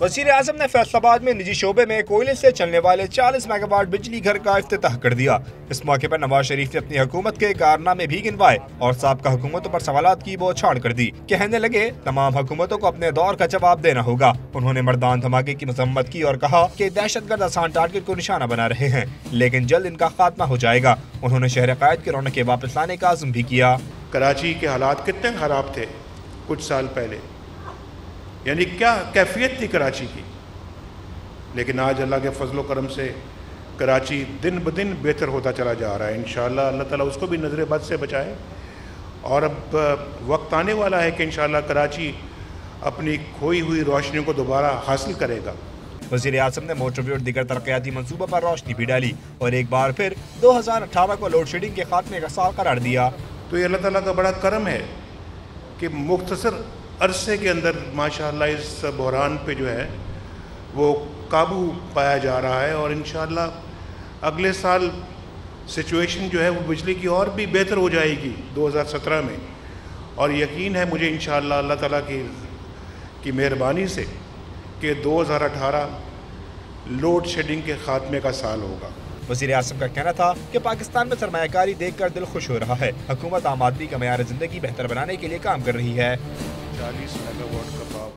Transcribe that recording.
वज़ीर आज़म ने फैसलाबाद में निजी शोबे में कोयले से चलने वाले 40 मेगावाट बिजली घर का इफ्तिताह कर दिया। इस मौके पर नवाज शरीफ ने अपनी हुकूमत के कारनामे भी गिनवाए और साबका हुकूमतों पर सवालात की बौछार कर दी। कहने लगे तमाम हुकूमतों को अपने दौर का जवाब देना होगा। उन्होंने मर्दान धमाके की मजम्मत की और कहा कि दहशतगर्द आसान टारगेट को निशाना बना रहे हैं, लेकिन जल्द इनका खात्मा हो जाएगा। उन्होंने शहर कायद की रौनक वापस लाने का आज़म भी किया। कराची के हालात कितने खराब थे कुछ साल पहले, यानी क्या कैफियत थी कराची की, लेकिन आज अल्लाह के फजलो करम से कराची दिन ब दिन बेहतर होता चला जा रहा है। इंशाअल्लाह अल्लाह ताला उसको भी नज़र बद से बचाए और अब वक्त आने वाला है कि इंशाअल्लाह कराची अपनी खोई हुई रोशनियों को दोबारा हासिल करेगा। वज़ीर आज़म ने मोटरवे और दीगर तरक्याती मंसूबों पर रोशनी भी डाली और एक बार फिर 2018 को लोड शेडिंग के खात्मे का साल करार दिया। तो ये अल्लाह ताला का बड़ा करम है कि मुख्तसर अरसे के अंदर माशाअल्लाह इस बहरान पे जो है वो काबू पाया जा रहा है और इंशाअल्लाह अगले साल सिचुएशन जो है वो बिजली की और भी बेहतर हो जाएगी 2017 में। और यकीन है मुझे इंशाअल्लाह अल्लाह ताला की मेहरबानी से कि 2018 लोड शेडिंग के खात्मे का साल होगा। वज़ीर आज़म का कहना था कि पाकिस्तान में सरमायाकारी देखकर दिल खुश हो रहा है। हुकूमत आम आदमी का मयार ज़िंदगी बेहतर बनाने के लिए काम कर रही है। 40 मेगावाट का